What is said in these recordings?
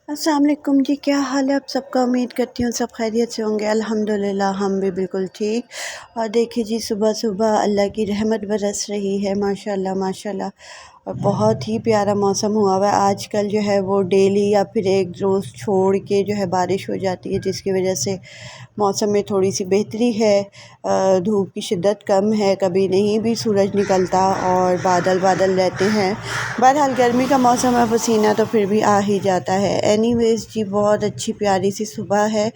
अस्सलाम वालेकुम जी, क्या हाल है आप सबका। उम्मीद करती हूँ सब खैरियत से होंगे। अल्हम्दुलिल्लाह हम भी बिल्कुल ठीक। और देखिए जी, सुबह सुबह अल्लाह की रहमत बरस रही है, माशाल्लाह माशाल्लाह। और बहुत ही प्यारा मौसम हुआ हुआ है। आजकल जो है वो डेली या फिर एक रोज़ छोड़ के जो है बारिश हो जाती है, जिसकी वजह से मौसम में थोड़ी सी बेहतरी है। धूप की शिद्दत कम है, कभी नहीं भी सूरज निकलता और बादल बादल रहते हैं। बहरहाल गर्मी का मौसम है, पसीना तो फिर भी आ ही जाता है। एनीवेज़ जी, बहुत अच्छी प्यारी सी सुबह है।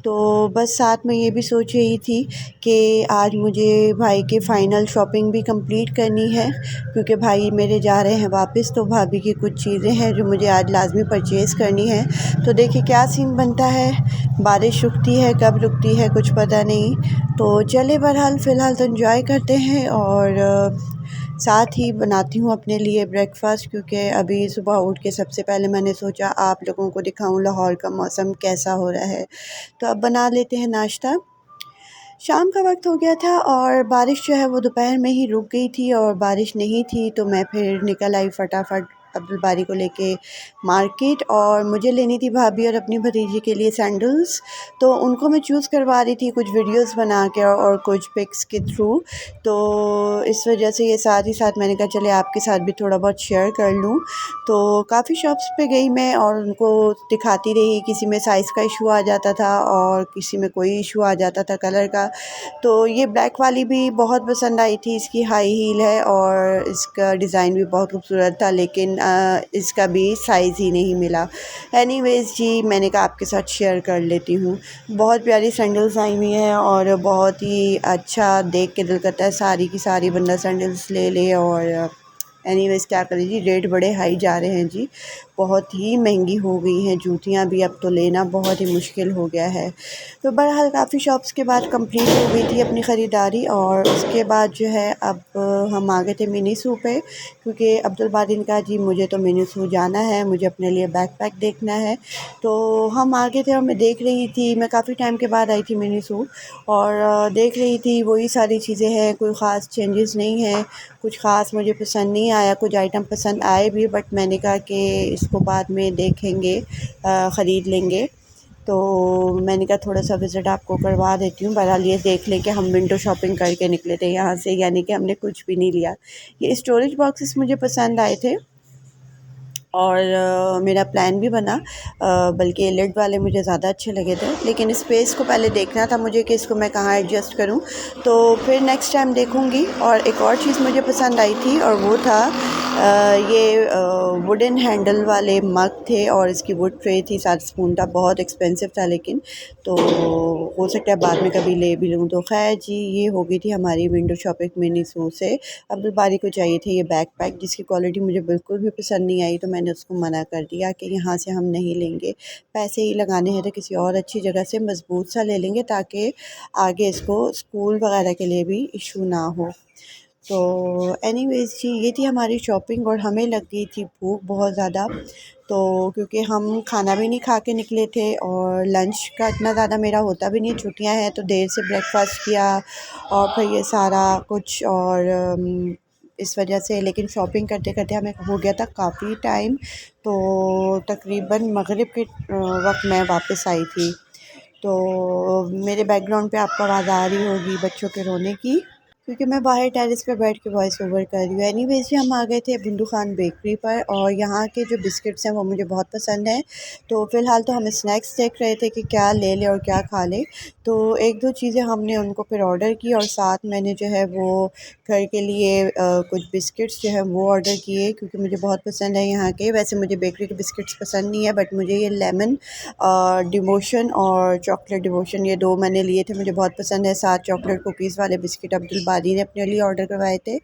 तो बस साथ में ये भी सोच रही थी कि आज मुझे भाई के फ़ाइनल शॉपिंग भी कंप्लीट करनी है, क्योंकि भाई मेरे जा रहे हैं वापस। तो भाभी की कुछ चीज़ें हैं जो मुझे आज लाज़मी परचेज़ करनी है। तो देखिए क्या सीन बनता है। बारिश रुकती है, कब रुकती है कुछ पता नहीं। तो चले बहरहाल फ़िलहाल तो एंजॉय करते हैं। और साथ ही बनाती हूँ अपने लिए ब्रेकफ़ास्ट, क्योंकि अभी सुबह उठ के सबसे पहले मैंने सोचा आप लोगों को दिखाऊं लाहौर का मौसम कैसा हो रहा है। तो अब बना लेते हैं नाश्ता। शाम का वक्त हो गया था और बारिश जो है वो दोपहर में ही रुक गई थी, और बारिश नहीं थी तो मैं फिर निकल आई फटाफट अब्दुल बारी को लेके मार्केट। और मुझे लेनी थी भाभी और अपनी भतीजी के लिए सैंडल्स। तो उनको मैं चूज़ करवा रही थी कुछ वीडियोस बना के और कुछ पिक्स के थ्रू। तो इस वजह से ये साथ ही साथ मैंने कहा चले आपके साथ भी थोड़ा बहुत शेयर कर लूँ। तो काफ़ी शॉप्स पे गई मैं और उनको दिखाती रही। किसी में साइज़ का इशू आ जाता था और किसी में कोई इशू आ जाता था कलर का। तो ये ब्लैक वाली भी बहुत पसंद आई थी। इसकी हाई हील है और इसका डिज़ाइन भी बहुत खूबसूरत था, लेकिन इसका भी साइज़ ही नहीं मिला। एनीवेज़ जी, मैंने कहा आपके साथ शेयर कर लेती हूँ। बहुत प्यारी सैंडल्स आई हुई हैं और बहुत ही अच्छा देख के दिल करता है सारी की सारी बंदा सैंडल्स ले ले। और एनीवेज़ क्या करें जी, रेट बड़े हाई जा रहे हैं जी। बहुत ही महंगी हो गई हैं जूतियाँ भी, अब तो लेना बहुत ही मुश्किल हो गया है। तो बहरहाल काफ़ी शॉप्स के बाद कंप्लीट हो गई थी अपनी ख़रीदारी। और उसके बाद जो है अब हम आ गए थे मिनी सू पे, क्योंकि अब्दुल बारी ने कहा जी मुझे तो मिनी सू जाना है, मुझे अपने लिए बैकपैक देखना है। तो हम आ गए थे और मैं देख रही थी, मैं काफ़ी टाइम के बाद आई थी मिनी सू। और देख रही थी वही सारी चीज़ें हैं, कोई ख़ास चेंजेस नहीं है। कुछ ख़ास मुझे पसंद नहीं आया, कुछ आइटम पसंद आए भी, बट मैंने कहा कि इसको बाद में देखेंगे, ख़रीद लेंगे। तो मैंने कहा थोड़ा-सा विज़िट आपको करवा देती हूँ। बहरहाल ये देख लें कि हम विंडो शॉपिंग करके निकले थे यहाँ से, यानी कि हमने कुछ भी नहीं लिया। ये स्टोरेज बॉक्सेस मुझे पसंद आए थे और मेरा प्लान भी बना, बल्कि लिड वाले मुझे ज़्यादा अच्छे लगे थे। लेकिन स्पेस को पहले देखना था मुझे कि इसको मैं कहाँ एडजस्ट करूँ। तो फिर नेक्स्ट टाइम देखूँगी। और एक और चीज़ मुझे पसंद आई थी और वो था ये वुडन हैंडल वाले मग थे और इसकी वुड ट्रे थी, साथ स्पून था। बहुत एक्सपेंसिव था लेकिन, तो हो सकता है बाद में कभी ले भी लूँ। तो ख़ैर जी, ये हो गई थी हमारी विंडो शॉपिंग मिनी सू से। अब्दुल बारी को चाहिए थे ये बैकपैक, जिसकी क्वालिटी मुझे बिल्कुल भी पसंद नहीं आई, तो मैंने उसको मना कर दिया कि यहाँ से हम नहीं लेंगे। पैसे ही लगाने हैं तो किसी और अच्छी जगह से मज़बूत सा ले लेंगे, ताकि आगे इसको स्कूल वगैरह के लिए भी इशू ना हो। तो एनीवेज़ जी, ये थी हमारी शॉपिंग और हमें लग गई थी भूख बहुत ज़्यादा। तो क्योंकि हम खाना भी नहीं खा के निकले थे और लंच का इतना ज़्यादा मेरा होता भी नहीं, छुट्टियां हैं तो देर से ब्रेकफास्ट किया और फिर ये सारा कुछ। और इस वजह से लेकिन शॉपिंग करते करते हमें हो गया था काफ़ी टाइम। तो तकरीबन मगरिब के वक्त मैं वापस आई थी। तो मेरे बैकग्राउंड पे आपको आवाज़ आ रही होगी बच्चों के रोने की, क्योंकि मैं बाहर टेरेस पे बैठ के वॉइस ओवर कर रही हूँ। एनीवेज़ जी, हम आ गए थे बिंदु खान बेकरी पर और यहाँ के जो बिस्किट्स हैं वो मुझे बहुत पसंद हैं। तो फ़िलहाल तो हम स्नैक्स देख रहे थे कि क्या ले लें और क्या खा लें। तो एक दो चीज़ें हमने उनको फिर ऑर्डर की और साथ मैंने जो है वो घर के लिए कुछ बिस्किट्स जो है वो ऑर्डर किए, क्योंकि मुझे बहुत पसंद है यहाँ के। वैसे मुझे बेकरी के बिस्किट्स पसंद नहीं है, बट मुझे ये लेमन डिवोशन और चॉकलेट डिवोशन, ये दो मैंने लिए थे, मुझे बहुत पसंद है। साथ चॉकलेट कुकीज़ वाले बिस्किट अब्दुल बारी ने अपने लिए ऑर्डर करवाए थे।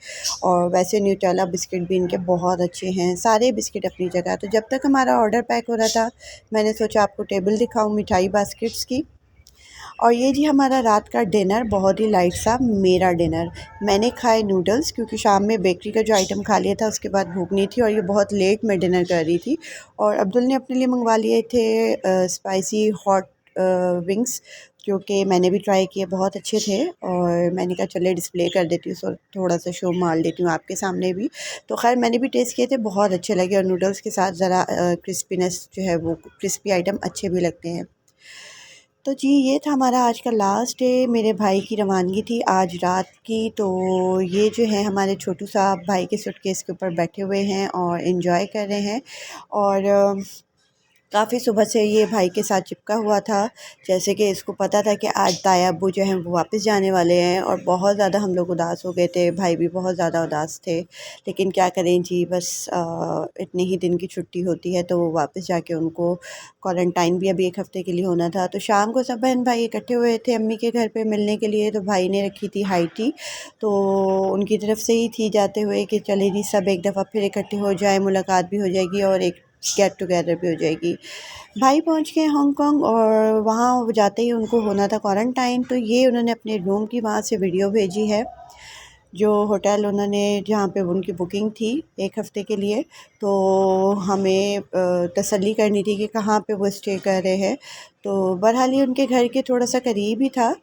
और वैसे न्यूटेला बिस्किट भी इनके बहुत अच्छे हैं, सारे बिस्किट अपनी जगह। तो जब तक हमारा ऑर्डर पैक हो रहा था, मैंने सोचा आपको टेबल दिखाऊं मिठाई बास्केट्स की। और ये जी हमारा रात का डिनर, बहुत ही लाइट सा मेरा डिनर। मैंने खाए नूडल्स, क्योंकि शाम में बेकरी का जो आइटम खा लिया था उसके बाद भूख नहीं थी और ये बहुत लेट मैं डिनर कर रही थी। और अब्दुल ने अपने लिए मंगवा लिए थे स्पाइसी हॉट विंग्स। क्योंकि मैंने भी ट्राई किए, बहुत अच्छे थे और मैंने कहा चले डिस्प्ले कर देती हूँ, सो थोड़ा सा शो मार देती हूँ आपके सामने भी। तो खैर मैंने भी टेस्ट किए थे, बहुत अच्छे लगे और नूडल्स के साथ ज़रा क्रिस्पीनेस जो है वो क्रिस्पी आइटम अच्छे भी लगते हैं। तो जी ये था हमारा आज का लास्ट डे, मेरे भाई की रवानगी थी आज रात की। तो ये जो है हमारे छोटू साहब भाई के सूटकेस के ऊपर बैठे हुए हैं और इन्जॉय कर रहे हैं। और काफ़ी सुबह से ये भाई के साथ चिपका हुआ था, जैसे कि इसको पता था कि आज ताया अब्बू जो हैं वो वापस जाने वाले हैं और बहुत ज़्यादा हम लोग उदास हो गए थे, भाई भी बहुत ज़्यादा उदास थे। लेकिन क्या करें जी, बस इतने ही दिन की छुट्टी होती है तो वापस जाके उनको क्वारंटाइन भी अभी 1 हफ़्ते के लिए होना था। तो शाम को सब बहन भाई इकट्ठे हुए थे अम्मी के घर पे मिलने के लिए, तो भाई ने रखी थी हाई टी, तो उनकी तरफ से ही थी जाते हुए कि चले जी सब एक दफ़ा फिर इकट्ठे हो जाए, मुलाकात भी हो जाएगी और एक गेट टुगेदर भी हो जाएगी। भाई पहुंच गए हांगकांग और वहाँ जाते ही उनको होना था क्वारंटाइन, तो ये उन्होंने अपने रूम की वहाँ से वीडियो भेजी है, जो होटल उन्होंने जहाँ पे उनकी बुकिंग थी 1 हफ़्ते के लिए। तो हमें तसल्ली करनी थी कि कहाँ पे वो स्टे कर रहे हैं। तो बहरहाल ये उनके घर के थोड़ा सा करीब ही था,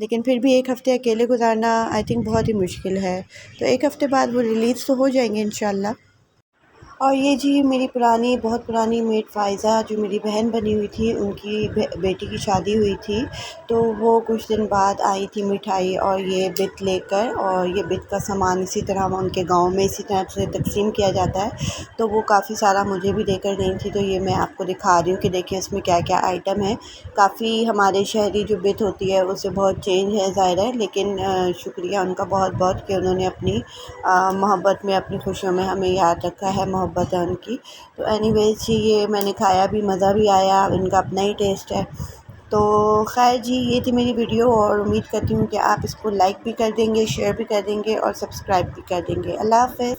लेकिन फिर भी 1 हफ़्ते अकेले गुजारना आई थिंक बहुत ही मुश्किल है। तो 1 हफ़्ते बाद वो रिलीज़ तो हो जाएंगे इंशाल्लाह। और ये जी मेरी पुरानी, बहुत पुरानी मेट फ़ाइज़ा जो मेरी बहन बनी हुई थी, उनकी बेटी की शादी हुई थी, तो वो कुछ दिन बाद आई थी मिठाई और ये बित लेकर, और ये बित का सामान इसी तरह उनके गांव में इसी तरह से तकसीम किया जाता है। तो वो काफ़ी सारा मुझे भी देकर गई थी, तो ये मैं आपको दिखा रही हूँ कि देखिए इसमें क्या क्या आइटम है। काफ़ी हमारे शहरी जो बित होती है उससे बहुत चेंज है ज़ाहिर है, लेकिन शुक्रिया उनका बहुत बहुत कि उन्होंने अपनी मोहब्बत में, अपनी खुशियों में हमें याद रखा है, मोहब्बत है उनकी। तो एनीवेज़ जी ये मैंने खाया भी, मज़ा भी आया, इनका अपना ही टेस्ट है। तो ख़ैर जी ये थी मेरी वीडियो और उम्मीद करती हूँ कि आप इसको लाइक भी कर देंगे, शेयर भी कर देंगे और सब्सक्राइब भी कर देंगे। अल्लाह हाफ़िज़।